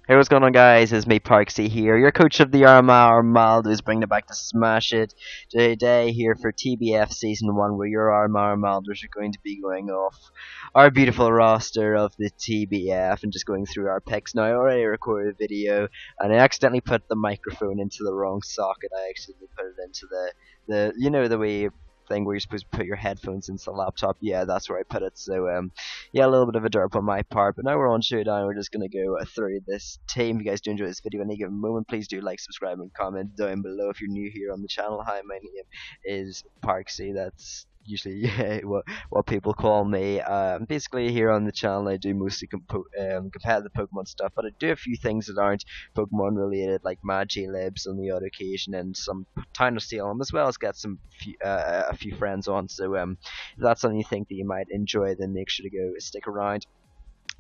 Hey, what's going on, guys? It's me, Parksy here, your coach of the Armagh who's bringing it back to smash it today here for TBF Season 1, where your Armagh are going to be going off our beautiful roster of the TBF and just going through our picks. Now, I already recorded a video, and I accidentally put the microphone into the wrong socket. I accidentally put it into the way thing where you're supposed to put your headphones into the laptop. Yeah, that's where I put it. So yeah, a little bit of a derp on my part, but now we're on showdown. We're just gonna go through this team. If you guys do enjoy this video at any given moment, please do like, subscribe, and comment down below if you're new here on the channel. Hi, my name is Parksy. That's usually what people call me. Basically, here on the channel, I do mostly competitive Pokemon stuff, but I do a few things that aren't Pokemon related, like Magi Libs on the odd occasion, and some Town of Salem, as well as get a few friends on. So if that's something you think that you might enjoy, then make sure to go stick around.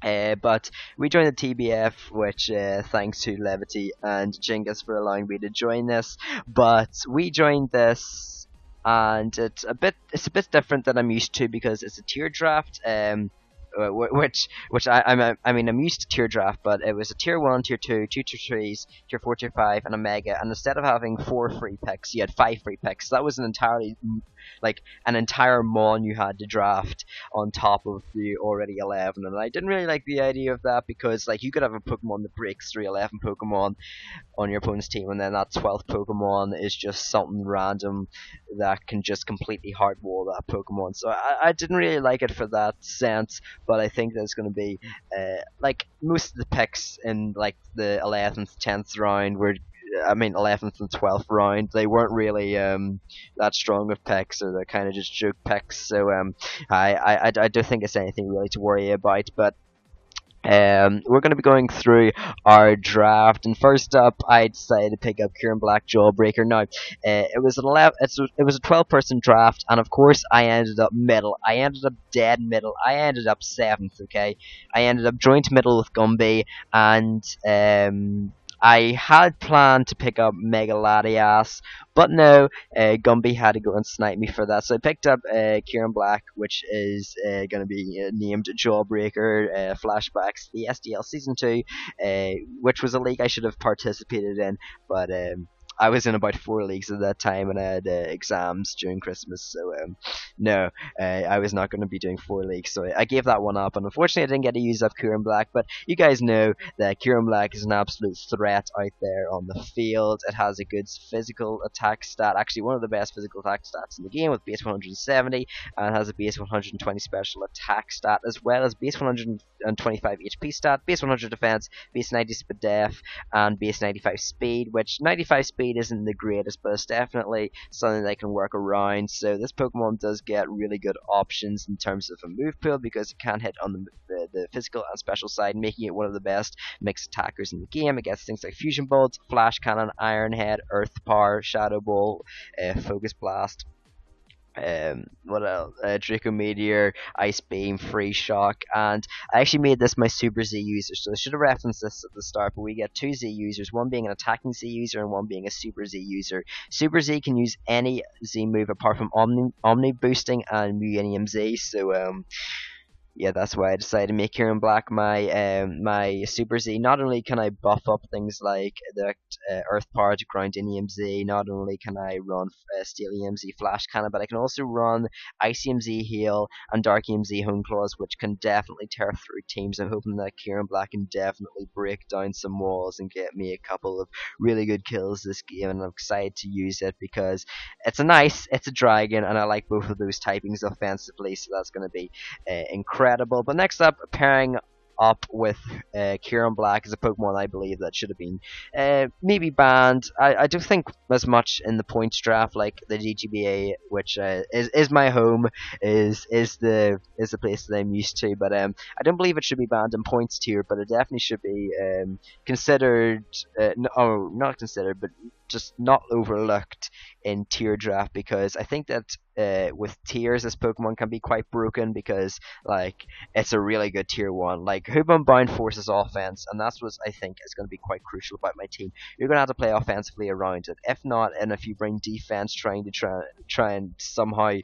But we joined the TBF, which thanks to Levity and Jingus for allowing me to join this. But we joined this, and it's a bit different than I'm used to because it's a tier draft. I mean I'm used to tier draft, but it was a tier 1, tier 2, 2 tier 3s, tier 4, tier 5, and a mega. And instead of having 4 free picks, you had 5 free picks. So that was an entire mon you had to draft on top of the already 11. And I didn't really like the idea of that because like you could have a Pokemon that breaks through 11 Pokemon on your opponent's team, and then that 12th Pokemon is just something random that can just completely hardwall that Pokemon. So I didn't really like it for that sense, but I think there's going to be like most of the picks in like the 11th, 10th round were, I mean 11th and 12th round, they weren't really that strong of picks, or they're kind of just joke picks. So I don't think it's anything really to worry about. But we're going to be going through our draft, and first up, I decided to pick up Kieran Black Jawbreaker. Now, it was it was a 12-person draft, and of course, I ended up middle. I ended up dead middle. I ended up 7th. Okay, I ended up joint middle with Gumby, and I had planned to pick up Mega Latias, but no, Gumby had to go and snipe me for that. So I picked up Kieran Black, which is going to be named Jawbreaker. Flashbacks, the SDL Season 2, which was a league I should have participated in, but I was in about 4 leagues at that time, and I had exams during Christmas, so no, I was not going to be doing 4 leagues, so I gave that one up, and unfortunately I didn't get to use up Kieran Black. But you guys know that Kieran Black is an absolute threat out there on the field. It has a good physical attack stat, actually one of the best physical attack stats in the game, with base 170, and has a base 120 special attack stat, as well as base 125 HP stat, base 100 defense, base 90 speed def, and base 95 speed, which 95 speed isn't the greatest, but it's definitely something they can work around. So this Pokemon does get really good options in terms of a move pool, because it can hit on the physical and special side, making it one of the best mixed attackers in the game. It gets things like Fusion Bolt, Flash Cannon, Iron Head, Earth Power, Shadow Ball, Focus Blast. What else? Draco Meteor, Ice Beam, Free Shock, and I actually made this my Super Z user, so I should have referenced this at the start, but we get 2 Z users, one being an attacking Z user and one being a Super Z user. Super Z can use any Z move apart from Omni Boosting and Millennium Z, so yeah, that's why I decided to make Kieran Black my Super Z. Not only can I buff up things like the Earth Power to ground EMZ, not only can I run Steel EMZ Flash Cannon, but I can also run Icy EMZ Heal and Dark EMZ Home Claws, which can definitely tear through teams. I'm hoping that Kieran Black can definitely break down some walls and get me a couple of really good kills this game, and I'm excited to use it because it's a dragon, and I like both of those typings offensively, so that's going to be incredible. But next up, pairing up with Kieran Black is a Pokemon I believe that should have been maybe banned. I don't think as much in the points draft, like the DGBA, which is my home, is the place that I'm used to. But I don't believe it should be banned in points tier, but it definitely should be considered. No, not considered, but just not overlooked in tier draft, because I think that with tiers this Pokemon can be quite broken, because like it's a really good tier 1. Like Hoobum Bound forces offense, and that's what I think is going to be quite crucial about my team. You're going to have to play offensively around it. If not, and if you bring defense trying to try and somehow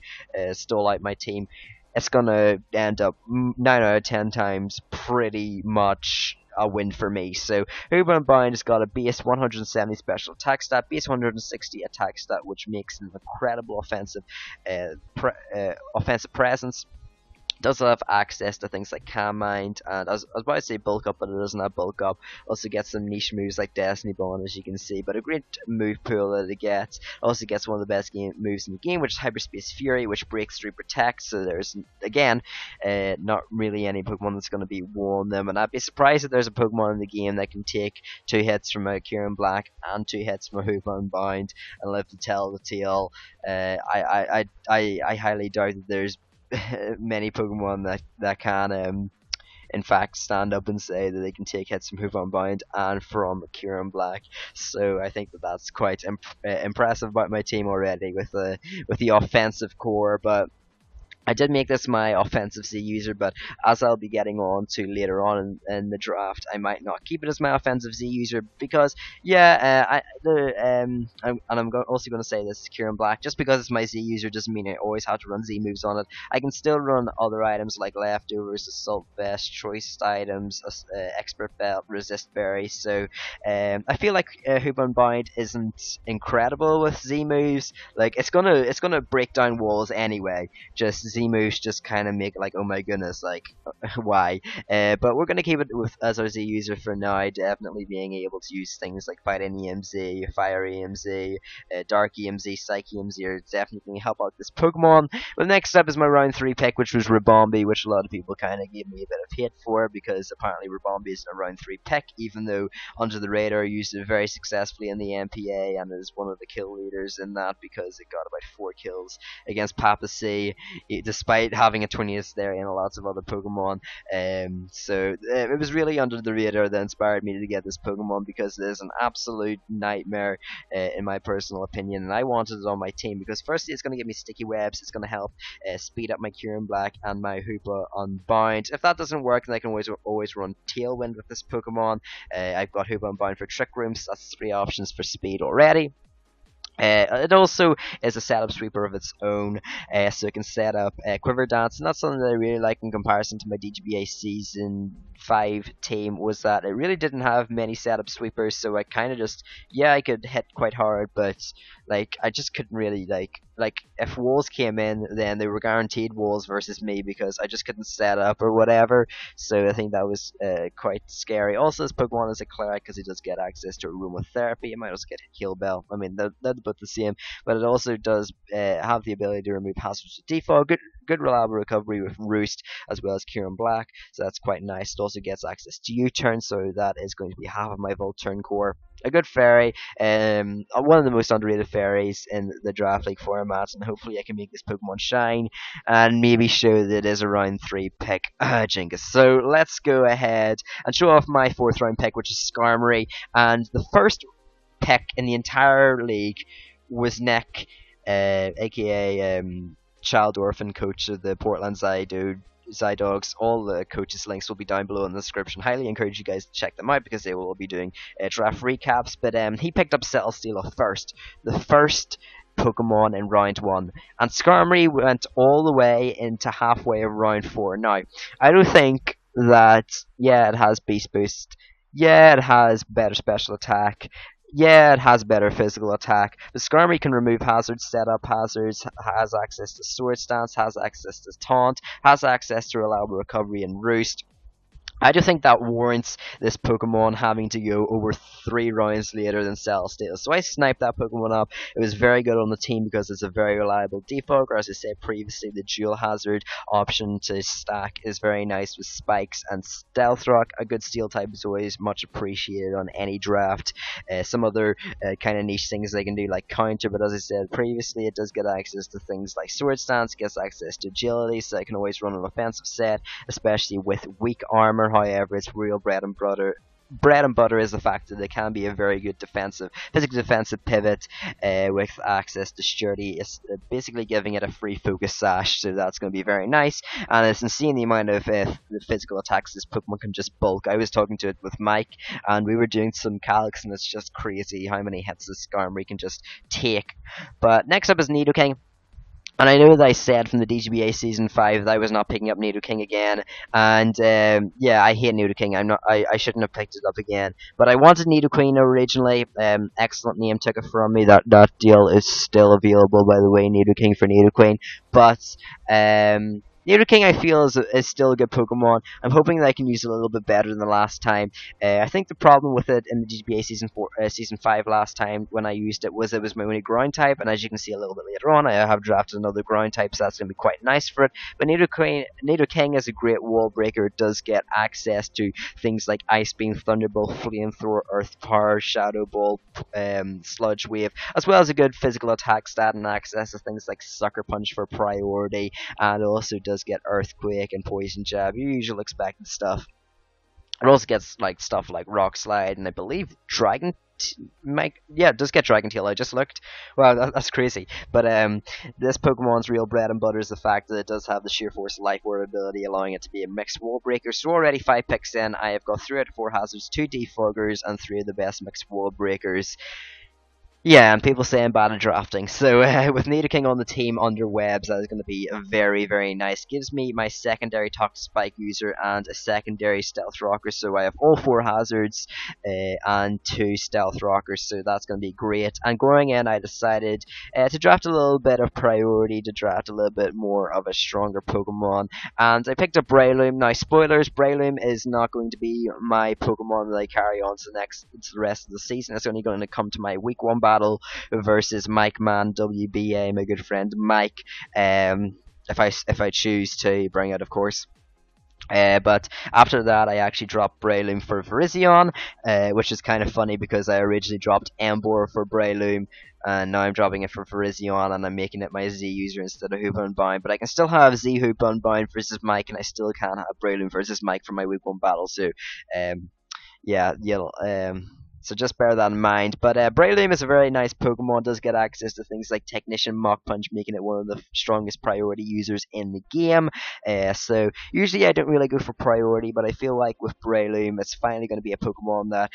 stall out my team, it's going to end up 9 out of 10 times pretty much a win for me. So Hoover and Bound has got a base 170 special attack stat, base 160 attack stat, which makes an incredible offensive presence. Does have access to things like Calm Mind, and I was about to say Bulk Up, but it doesn't have Bulk Up. Also gets some niche moves like Destiny Bond, as you can see, but a great move pool that it gets. Also gets one of the best moves in the game, which is Hyperspace Fury, which breaks through Protect, so there's, again, not really any Pokemon that's going to be one them, and I'd be surprised if there's a Pokemon in the game that can take 2 hits from a Kieran Black and 2 hits from a Hoopa Bound and live to tell the tale. I highly doubt that there's many Pokemon that can in fact stand up and say that they can take hits from Hoopa Bound and from Kieran Black. So I think that that's quite impressive about my team already with the offensive core. But I did make this my offensive Z user, but as I'll be getting on to later on in the draft, I might not keep it as my offensive Z user because, yeah, I'm also going to say this, Kieran Black, just because it's my Z user doesn't mean I always have to run Z moves on it. I can still run other items like Leftovers, Assault Vest, Choice Items, Expert Belt, Resist Berry, so I feel like Hoopa Bound isn't incredible with Z moves. Like, it's gonna break down walls anyway, just Z moves just kind of make it like, oh my goodness, like why? But we're gonna keep it with as our Z user for now. Definitely being able to use things like Fighting EMZ, Fire EMZ, Dark EMZ, Psych EMZ are definitely going to help out this Pokemon. But the next step is my round 3 pick, which was Ribombee, which a lot of people kind of gave me a bit of hate for because apparently Ribombee is a round 3 pick, even though Under the Radar used it very successfully in the MPA and is one of the kill leaders in that because it got about 4 kills against Papa C, despite having a 20th there and lots of other Pokemon. So it was really Under the Radar that inspired me to get this Pokemon because it is an absolute nightmare in my personal opinion, and I wanted it on my team because firstly it's going to give me sticky webs, it's going to help speed up my Kieran Black and my Hoopa Unbound. If that doesn't work, then I can always run Tailwind with this Pokemon. I've got Hoopa Unbound for Trick Room, so that's 3 options for speed already. It also is a setup sweeper of its own, so it can set up Quiver Dance, and that's something that I really like in comparison to my DGBA Season 5 team, was that it really didn't have many setup sweepers, so I kind of just, yeah, I could hit quite hard, but like I just couldn't really, like if walls came in, then they were guaranteed walls versus me because I just couldn't set up or whatever, so I think that was quite scary. Also, this Pokemon is a cleric because it does get access to Aromatherapy. It might also get Heal Bell. I mean, they're both the same, but it also does have the ability to remove hazards with default. Good reliable recovery with Roost as well as Kieran Black, so that's quite nice. It also gets access to U-Turn, so that is going to be half of my Volturn core. A good fairy, one of the most underrated fairies in the Draft League format, and hopefully I can make this Pokemon shine and maybe show that it is a round 3 pick. Jingus. So let's go ahead and show off my 4th round pick, which is Skarmory, and the first pick in the entire league was Nick, aka Child Orphan coach of the Portland Zydogs. All the coaches links will be down below in the description. Highly encourage you guys to check them out because they will all be doing draft recaps. But he picked up Celesteela first, the first Pokemon in round 1, and Skarmory went all the way into halfway of round 4. Now, I don't think that, yeah, it has Beast Boost, yeah, it has better special attack, yeah, it has better physical attack, but Skarmory can remove hazards, set up hazards, has access to Sword Stance, has access to Taunt, has access to Reliable Recovery and Roost. I just think that warrants this Pokemon having to go over 3 rounds later than Celesteela. So I sniped that Pokemon up. It was very good on the team because it's a very reliable default, or as I said previously, the dual hazard option to stack is very nice with Spikes and Stealth Rock. A good steel type is always much appreciated on any draft. Some other kind of niche things they can do like Counter, but as I said previously, it does get access to things like Sword Stance, gets access to Agility, so I can always run an offensive set, especially with weak armor. However, its real bread and butter is the fact that it can be a very good physical defensive pivot with access to Sturdy. It's basically giving it a free focus sash, so that's going to be very nice. And it's insane the amount of the physical attacks this Pokemon can just bulk. I was talking to it with Mike, and we were doing some calcs, and it's just crazy how many hits this Skarmory can just take. But next up is Nidoking. And I know that I said from the DGBA season 5 that I was not picking up Nidoking again, and yeah, I hate Nidoking. I'm not. I shouldn't have picked it up again. But I wanted Nidoqueen originally. Excellent name, took it from me. That deal is still available, by the way. Nidoking for Nidoqueen, but Nidoking I feel is still a good Pokemon. I'm hoping that I can use it a little bit better than the last time. I think the problem with it in the DGBA season 5 last time when I used it was my only ground type, and as you can see a little bit later on, I have drafted another ground type, so that's going to be quite nice for it. But Nidoking is a great wall breaker. It does get access to things like Ice Beam, Thunderbolt, Flamethrower, Earth Power, Shadow Ball, Sludge Wave, as well as a good physical attack stat and access to things like Sucker Punch for priority, and it also does get Earthquake and Poison Jab, your usual expected stuff. It also gets like stuff like Rock Slide, and I believe yeah, it does get Dragon Tail. I just looked. Wow, that's crazy. But this Pokemon's real bread and butter is the fact that it does have the Sheer Force Life Orb ability, allowing it to be a mixed wall breaker. So already 5 picks in, I have got 3 out of 4 hazards, 2 defoggers, and 3 of the best mixed wall breakers. Yeah, and people say I'm bad at drafting. So with Nidoking on the team under Webs, that is going to be very, very nice. Gives me my secondary Toxic Spike user and a secondary Stealth Rocker. So I have all 4 hazards and 2 Stealth Rockers. So that's going to be great. And going in, I decided to draft a little bit of priority, to draft a little bit more of a stronger Pokemon. And I picked up Breloom. Now, spoilers, Breloom is not going to be my Pokemon that I carry on to the rest of the season. It's only going to come to my week 1 battle versus Mike Man WBA, my good friend Mike. If I choose to bring it, of course. But after that, I actually dropped Breloom for Virizion, which is kind of funny because I originally dropped Emboar for Breloom, and now I'm dropping it for Virizion, and I'm making it my Z user instead of Hoop Unbound. But I can still have Z Hoop Unbound versus Mike, and I still can have Breloom versus Mike for my week 1 battle. So, yeah, so just bear that in mind. But Breloom is a very nice Pokemon. Does get access to things like Technician, Mach Punch, making it one of the strongest priority users in the game. So usually I don't really go for priority, but I feel like with Breloom, it's finally going to be a Pokemon that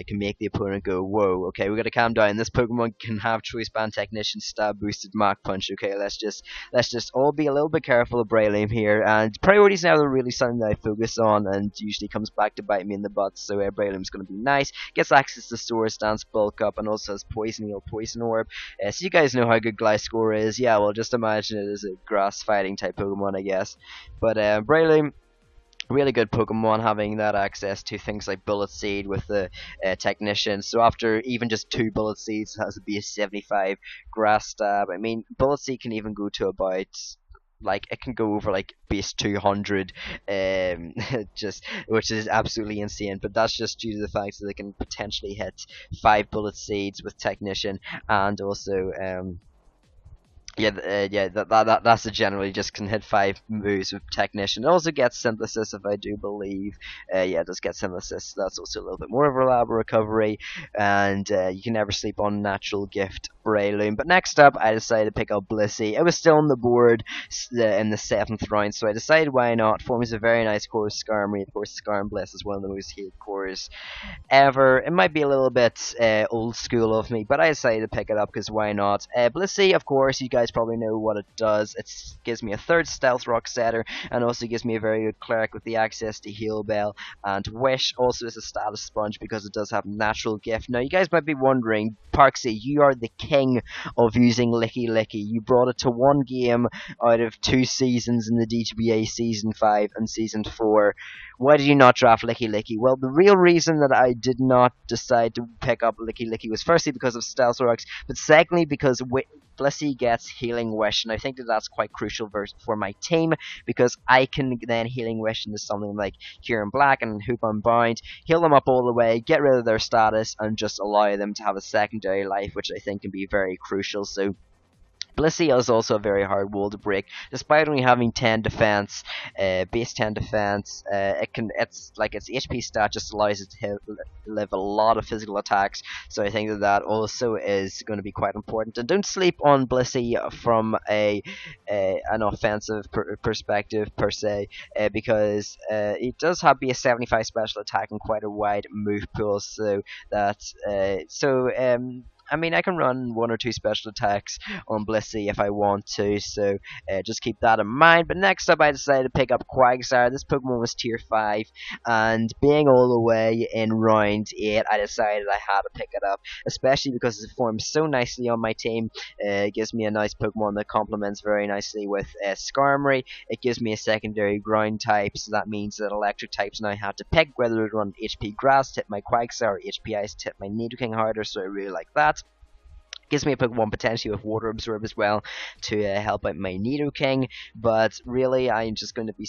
can make the opponent go, "Whoa, okay, we got to calm down. This Pokemon can have Choice Band, Technician, Stab, Boosted, Mach Punch. Okay, let's just all be a little bit careful of Breloom here." And priority is now really something that I focus on, and usually comes back to bite me in the butt. So Breloom's going to be nice. Gets access to Swords Dance, Bulk Up, and also has Poison Eel, Poison Orb. So you guys know how good Gliscor is. Yeah, well, just imagine it as a grass fighting type Pokemon, I guess. But Breloom, really good Pokemon, having that access to things like Bullet Seed with the Technician. So after even just 2 Bullet Seeds, it has a base 75 Grass Stab. I mean, Bullet Seed can even go to about, like, it can go over like base 200, just, which is absolutely insane. But that's just due to the fact that they can potentially hit 5 Bullet Seeds with Technician, and also that's a generally just can hit 5 moves with Technician. It also gets Synthesis, if I do believe. Yeah, it does get Synthesis. That's also a little bit more of a reliable recovery, and you can never sleep on Natural Gift Breloom. But next up, I decided to pick up Blissey. It was still on the board in the 7th round, so I decided why not. Forms a very nice core Skarmory. Of course, Skarm Bliss is one of the most hated cores ever. It might be a little bit old school of me, but I decided to pick it up because why not? Blissey, of course, you guys probably know what it does. It gives me a 3rd Stealth Rock setter, and also gives me a very good Cleric with the access to Heal Bell and Wish. Also is a status sponge because it does have Natural Gift. Now, you guys might be wondering, Parksy, you are the king of using Licky Licky. You brought it to 1 game out of 2 seasons in the DGBA Season 5 and Season 4. Why did you not draft Licky Licky? Well, the real reason that I did not decide to pick up Licky Licky was firstly because of Stealth Rocks, but secondly because Blissey gets Healing Wish, and I think that that's quite crucial for my team, because I can then Healing Wish into something like Kieran Black and Hoop Unbound, heal them up all the way, get rid of their status, and just allow them to have a secondary life, which I think can be very crucial. So Blissey is also a very hard wall to break, despite only having 10 defense, base 10 defense. It's like its HP stat just allows it to live a lot of physical attacks. So I think that also is going to be quite important. And don't sleep on Blissey from an offensive perspective per se, because it does have base 75 special attack and quite a wide move pool. So I mean, I can run one or two special attacks on Blissey if I want to, so just keep that in mind. But next up, I decided to pick up Quagsire. This Pokemon was tier 5, and being all the way in round 8, I decided I had to pick it up, especially because it forms so nicely on my team. It gives me a nice Pokemon that complements very nicely with Skarmory. It gives me a secondary ground type, so that means that electric types now have to pick whether to run HP Grass to hit my Quagsire or HP Ice to hit my Nidoking harder, so I really like that. Gives me a Pokemon potentially with Water Absorb as well to help out my Nidoking, but really I'm just going to be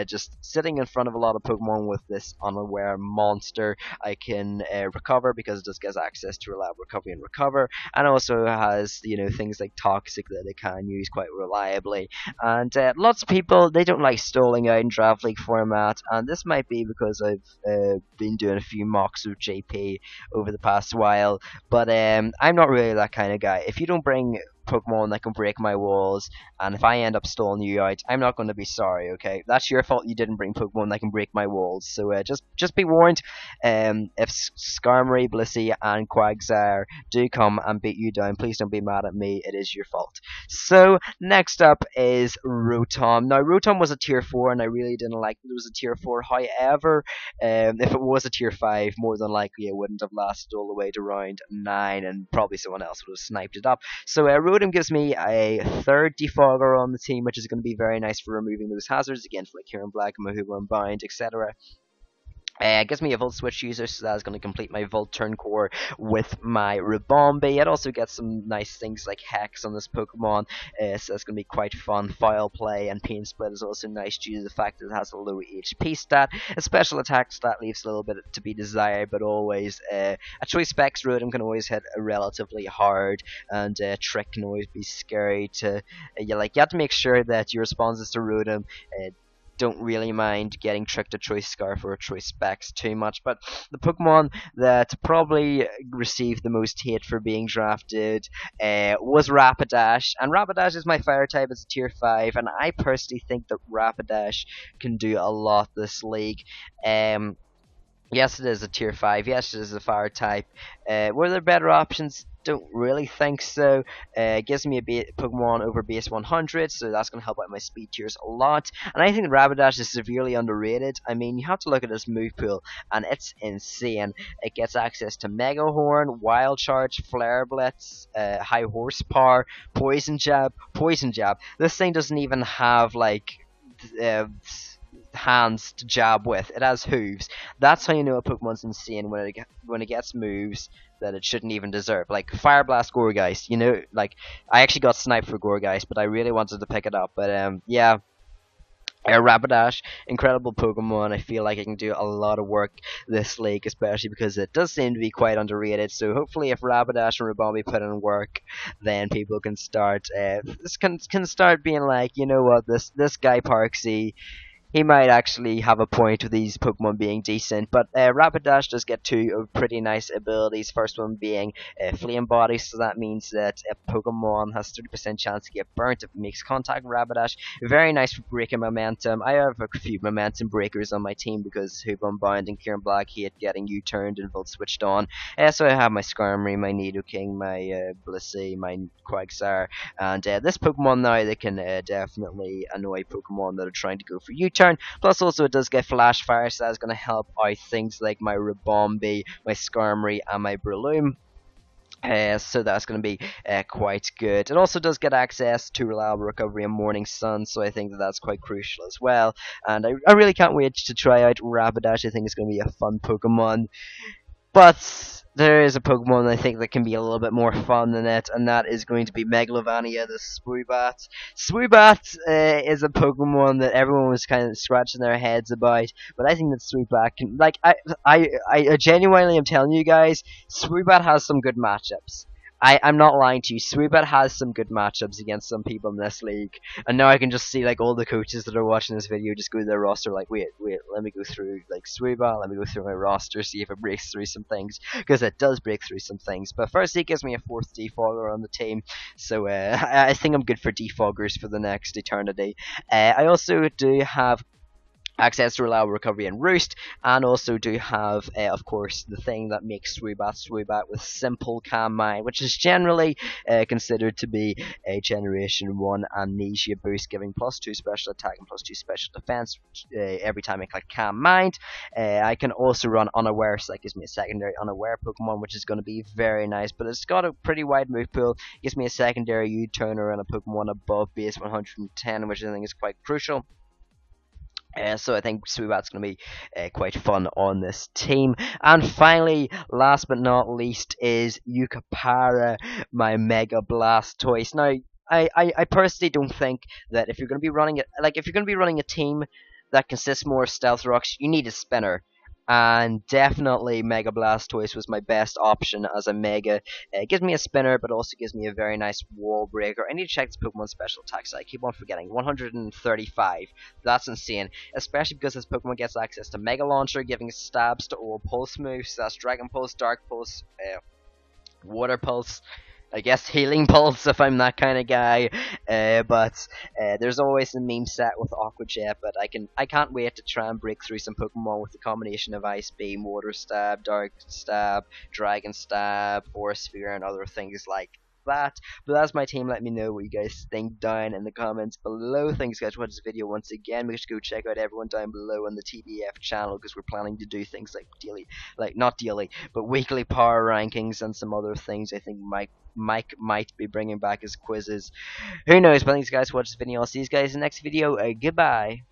just sitting in front of a lot of Pokemon with this unaware monster. I can recover because it just gives access to reliable recovery and recover, and also has things like Toxic that it can use quite reliably. And lots of people, they don't like stalling out in Draft League format, and this might be because I've been doing a few mocks with JP over the past while, but I'm not really that kind of guy. If you don't bring Pokemon that can break my walls, and if I end up stalling you out, I'm not going to be sorry, okay? That's your fault you didn't bring Pokemon that can break my walls. So just be warned, if Skarmory, Blissey, and Quagsire do come and beat you down, please don't be mad at me, it is your fault. So, next up is Rotom. Now, Rotom was a tier 4, and I really didn't like that it was a tier 4. However, if it was a tier 5, more than likely it wouldn't have lasted all the way to round 9, and probably someone else would have sniped it up. So, Rotom gives me a third defogger on the team, which is going to be very nice for removing those hazards again for like Kieran Black, Mahuba Unbound, etc. It gives me a Volt Switch user, so that's going to complete my Volt Turn Core with my Ribombee. It also gets some nice things like Hex on this Pokemon, so that's going to be quite fun. Foul Play and Pain Split is also nice due to the fact that it has a low HP stat. A special attack stat leaves a little bit to be desired, but always a Choice Specs Rotom can always hit relatively hard, and Trick can always be scary to. You have to make sure that your responses to Rotom don't really mind getting tricked to Choice Scarf or Choice Specs too much, but the Pokemon that probably received the most hate for being drafted was Rapidash, and Rapidash is my fire type. It's a tier 5, and I personally think that Rapidash can do a lot this league. Yes, it is a tier 5. Yes, it is a fire type. Were there better options? Don't really think so. It gives me a Pokemon over base 100, so that's going to help out my speed tiers a lot. And I think Rapidash is severely underrated. I mean, you have to look at this move pool, and it's insane. It gets access to Mega Horn, Wild Charge, Flare Blitz, High Horsepower, Poison Jab, Poison Jab. This thing doesn't even have, like, hands to jab with. It has hooves. That's how you know a Pokemon's insane, when it gets moves that it shouldn't even deserve. Like Fire Blast Gourgeist, like I actually got sniped for Gourgeist, but I really wanted to pick it up. But yeah. Rapidash, incredible Pokemon. I feel like it can do a lot of work this league, especially because it does seem to be quite underrated. So hopefully, if Rapidash and Ribombee put in work, then people can start. This can start being like, you know what, this guy Parksy, he might actually have a point with these Pokemon being decent. But Rapidash does get two pretty nice abilities. First one being Flame Body, so that means that a Pokemon has 30% chance to get burnt if it makes contact with Rapidash. Very nice for breaking momentum. I have a few momentum breakers on my team because Hoop Unbound and Kieran Black hate getting U-turned and Volt switched on. So I have my Skarmory, my Nidoking, my Blissey, my Quagsire, and this Pokemon now that can definitely annoy Pokemon that are trying to go for U-turn. Plus also it does get Flash Fire, so that's going to help out things like my Ribombee, my Skarmory, and my Breloom. So that's going to be quite good. It also does get access to reliable recovery and Morning Sun, so I think that that's quite crucial as well. And I really can't wait to try out Rapidash. I think it's going to be a fun Pokemon. But there is a Pokemon I think that can be a little bit more fun than it, and that is going to be Megalovania, the Swoobat. Swoobat is a Pokemon that everyone was kind of scratching their heads about, but I think that Swoobat can, like, I genuinely am telling you guys, Swoobat has some good matchups. I'm not lying to you. Swoobat has some good matchups against some people in this league, and now I can just see like all the coaches that are watching this video just go to their roster like, wait, let me go through like Swoobat, let me go through my roster, see if it breaks through some things, because it does break through some things. But first, it gives me a 4th defogger on the team, so I think I'm good for defoggers for the next eternity. I also do have access to reliable recovery and roost, and also do have, of course, the thing that makes Swoobat with simple calm mind, which is generally considered to be a Generation 1 amnesia boost, giving +2 special attack and +2 special defense every time I click calm mind. I can also run unaware, so that gives me a secondary unaware Pokemon, which is going to be very nice, but it's got a pretty wide move pool. Gives me a secondary U-turner and a Pokemon above base 110, which I think is quite crucial. So I think Swoobat's going to be quite fun on this team. And finally, last but not least, is Yukapara, my Mega Blastoise. Now, I personally don't think that if you're going to be running it, like if you're going to be running a team that consists more of Stealth Rocks, you need a spinner. And definitely Mega Blastoise was my best option as a Mega. It gives me a spinner, but also gives me a very nice wall breaker. I need to check this Pokemon special attack, so I keep on forgetting. 135. That's insane. Especially because this Pokemon gets access to Mega Launcher, giving stabs to all Pulse moves. So that's Dragon Pulse, Dark Pulse, Water Pulse, I guess Healing Pulse if I'm that kind of guy. But there's always a meme set with Aqua Jet, but I can't wait to try and break through some Pokemon with the combination of Ice Beam, Water Stab, Dark Stab, Dragon Stab, Force Sphere, and other things like that. But that's my team. Let me know what you guys think down in the comments below. Thanks guys for watching this video once again. Make sure to go check out everyone down below on the TBF channel, because we're planning to do things like daily, like not daily, but weekly power rankings and some other things. I think Mike might be bringing back his quizzes. Who knows? But thanks guys for watching this video. I'll see you guys in the next video. Goodbye.